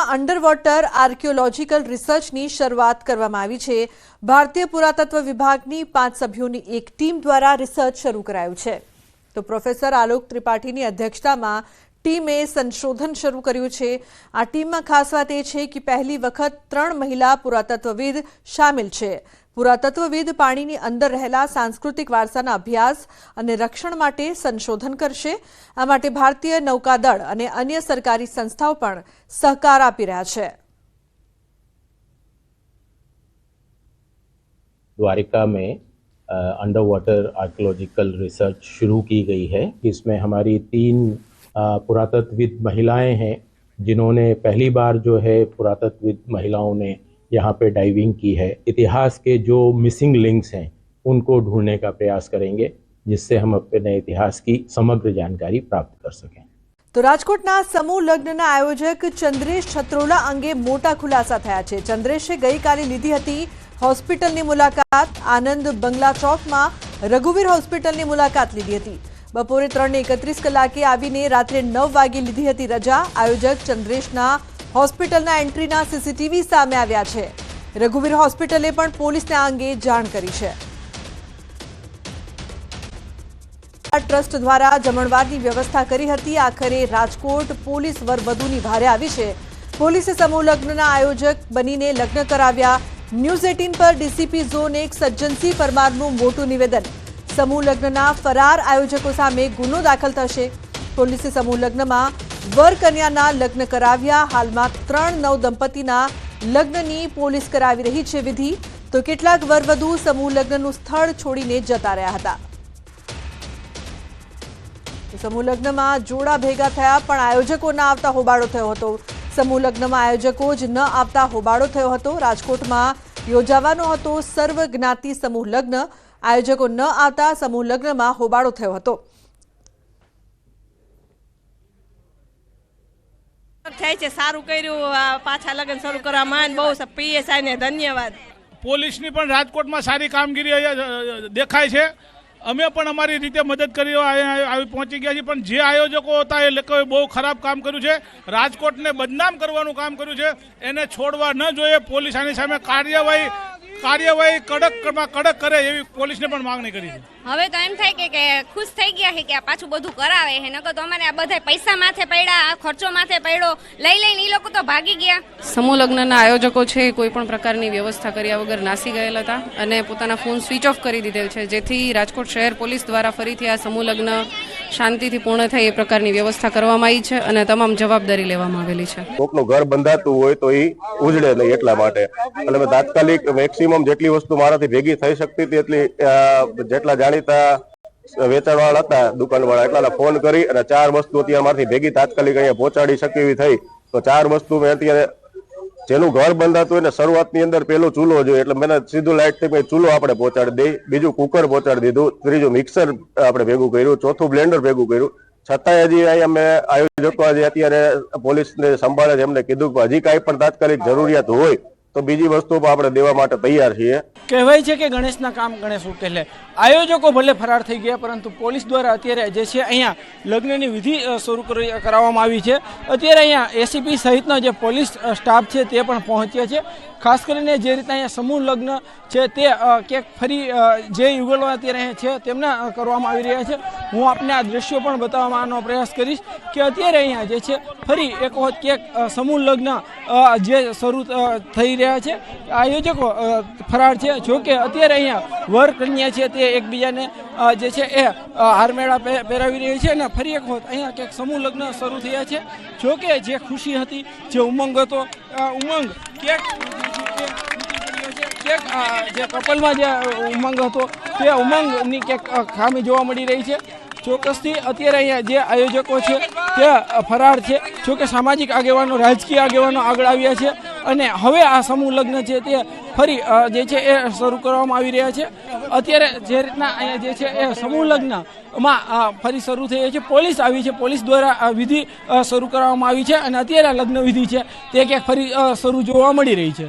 રાજકોટમાં under water archaeological રિસર્ચની શરૂઆત કરવામાં આવી છે। ભારતીય પુરાતત્વ વિભાગની 5 સભ્યોની એક ટીમ દ્વારા રિસર્ચ શરૂ કરાયું છે। તો પ્રોફેસર આલોક ત્રિપાઠીની અધ્યક્ષતામાં ટીમે સંશોધન શરૂ કર્યું છે। આ ટીમમાં ખાસ વાત એ છે કે પહેલી વખત 3 મહિલા પુરાતત્વવિદ શામેલ છે। પુરાતત્વવિદ પાણીની અંદર રહેલા સાંસ્કૃતિક વારસાના અભ્યાસ અને રક્ષણ માટે સંશોધન કરશે। આ માટે ભારતીય નૌકાદળ અને અન્ય સરકારી સંસ્થાઓ પણ સહકાર આપી રહ્યા છે। द्वारिका में अंडर वाटर आर्कियोलॉजिकल रिसर्च शुरू की गई है। इसमें हमारी 3 पुरातत्वविद महिलाएं हैं, जिन्होंने पहली बार जो है पुरातत्वविद महिलाओं ने यहाँ पे डाइविंग की है। इतिहास के जो मिसिंग लिंक्स हैं उनको ढूंढने का प्रयास करेंगे, जिससे हम अपने इतिहास की समग्र जानकारी प्राप्त कर सकें। तो राजकोटना समूह लग्नना आयोजक चंद्रेश छत्रोला अंगे मोटा खुलासा थया छे। चंद्रेशे गईकाले लीधी हती होस्पिટલની मुलाकात। आनंद बंगला चौकमां रघुवीर होस्पिટલની मुलाकात लीधी हती। बपोरे 3:31 कलाके आवीने रात्रे 9 वागे लीधी हती रजा। आयोजक चंद्रेशना હોસ્પિટલના એન્ટ્રીના સીસીટીવી સામે આવ્યા છે। રઘુવીર હોસ્પિટલે પણ પોલીસને આ અંગે જાણ કરી છે। ટ્રસ્ટ દ્વારા જમણવારની વ્યવસ્થા કરી હતી। આખરે રાજકોટ પોલીસ વરવધુની ભારે આવી છે। પોલીસે સમૂહ લગ્નના આયોજક બનીને લગ્ન કરાવ્યા। ન્યૂઝ 18 પર ડીસીપી ઝોન 1 સજ્જનસિંહ પરમારનું મોટું નિવેદન। સમૂહ લગ્નના ફરાર આયોજકો સામે ગુનો દાખલ થશે। પોલીસે સમૂહ લગ્નમાં वर कन्याना लग्न कराव्या। हालमां 3 नव दंपतीना लग्ननी पोलीस करावी रही छे विधि। तो केटलाक वरवधु समूह लग्ननुं स्थळ छोडीने जता रह्या हता। समूह लग्नमा जोड़ा भेगा थया पण आयोजको न आवता होबाळो थयो हतो। समूह लग्नमा आयोजको ज न आवता होबाळो थयो हतो। राजकोटमां योजावानो हतो सर्व ज्ञाति समूह लग्न। आयोजको न आवता समूह लग्नमा होबाळो थयो हतो। सारू कर्यु पाछा लगन शरू करवामां बहु पीएसआई ने धन्यवाद। पोलीसनी पण राजकोटमां सारी कामगीरी देखाय छे। अमे पण अमारी रीते मदद करी पहोंची गया छे। पण जे आयोजको हता ए लोकोए बहु खराब काम कर्युं छे। राजकोटने बदनाम करवानुं काम कर्युं छे। एने छोड़वा न जोईए। पोलीस आनी सामे कार्यवाही कड़क करे एवी पोलीसने पण मांगणी करी छे। હવે તો એમ થાય કે ખુશ થઈ ગયા છે કે આ પાછું બધું કરાવે છે। નકર તો અમારે આ બધા પૈસા માથે પડ્યા, આ ખર્ચો માથે પડ્યો, લઈને ઈ લોકો તો ભાગી ગયા। સમૂહ લગ્નના આયોજકો છે કોઈ પણ પ્રકારની વ્યવસ્થા કર્યા વગર નાસી ગયેલા હતા અને પોતાના ફોન સ્વિચ ઓફ કરી દીધેલ છે, જેથી રાજકોટ શહેર પોલીસ દ્વારા ફરીથી આ સમૂહ લગ્ન શાંતિથી પૂર્ણ થાય એ પ્રકારની વ્યવસ્થા કરવામાં આવી છે અને તમામ જવાબદારી લેવામાં આવેલી છે। કોકનું ઘર બંધાતું હોય તો એ ઉજળે નહીં એટલા માટે અને મેં તાત્કાલિક મેક્સિમમ જેટલી વસ્તુ મારાથી ભેગી થઈ શકતી હતી એટલી જેટલા વેચાણવાળા હતા દુકાનવાળા એટલા ફોન કરી અને 4 વસ્તુ અત્યારે મારાથી ભેગી તાત્કાલિક અહીંયા પહોંચાડી શકે એવી થઈ। તો 4 વસ્તુ મેં અત્યારે જેનું ઘર બંધાતું હોય ને શરૂઆતની અંદર પેલો ચૂલો જોઈએ એટલે મેં સીધું લાઇટથી ચૂલો આપણે પહોંચાડી દઈ, બીજું કુકર પહોંચાડી દીધું, ત્રીજું મિક્સર આપણે ભેગું કર્યું, ચોથું બ્લેન્ડર ભેગું કર્યું। છતાંય હજી અહીંયા મેં આયોજકો જે અત્યારે પોલીસને સંભાળે છે એમને કીધું કે હજી કાંઈ પણ તાત્કાલિક જરૂરિયાત હોય તો બીજી વસ્તુ પણ આપણે દેવા માટે તૈયાર છીએ। કહેવાય છે કે ગણેશના કામ ગણેશ ઉકેલે। આયોજકો ભલે ફરાર થઈ ગયા પરંતુ પોલીસ દ્વારા અત્યારે જે છે અહીંયા લગ્નની વિધિ શરૂ કરાવવામાં આવી છે। અત્યારે અહીંયા એસીપી સહિતનો જે પોલીસ સ્ટાફ છે તે પણ પહોંચ્યા છે। ખાસ કરીને જે રીતના અહીંયા સમૂહ લગ્ન છે તે ક્યાંક ફરી જે યુગલો અત્યારે છે તેમના કરવામાં આવી રહ્યા છે। હું આપને આ દ્રશ્યો પણ બતાવવાનો પ્રયાસ કરીશ કે અત્યારે અહીંયા જે છે ફરી એક વખત ક્યાંક સમૂહ લગ્ન જે શરૂ થઈ રહ્યા છે। આયોજકો ફરાર છે। જોકે અત્યારે અહીંયા વર કન્યા છે તે એકબીજાને જે છે એ હારમેળા પહેરાવી રહી છે અને ફરી એક વખત અહીંયા ક્યાંક સમૂહ લગ્ન શરૂ થયા છે। જોકે જે ખુશી હતી, જે ઉમંગ હતો, ઉમંગ ક્યાંક જે કપલમાં જે ઉમંગ હતો તે ઉમંગની ક્યાંક ખામી જોવા મળી રહી છે। ચોક્કસથી અત્યારે અહીંયા જે આયોજકો છે તે ફરાર છે। જોકે સામાજિક આગેવાનો, રાજકીય આગેવાનો આગળ આવ્યા છે અને હવે આ સમૂહ લગ્ન છે તે ફરી જે છે એ શરૂ કરવામાં આવી રહ્યા છે। અત્યારે જે રીતના અહીંયા જે છે એ સમૂહ લગ્નમાં ફરી શરૂ થઈ છે। પોલીસ આવી છે, પોલીસ દ્વારા વિધિ શરૂ કરવામાં આવી છે અને અત્યારે લગ્ન વિધિ છે તે ક્યાંક ફરી શરૂ જોવા મળી રહી છે।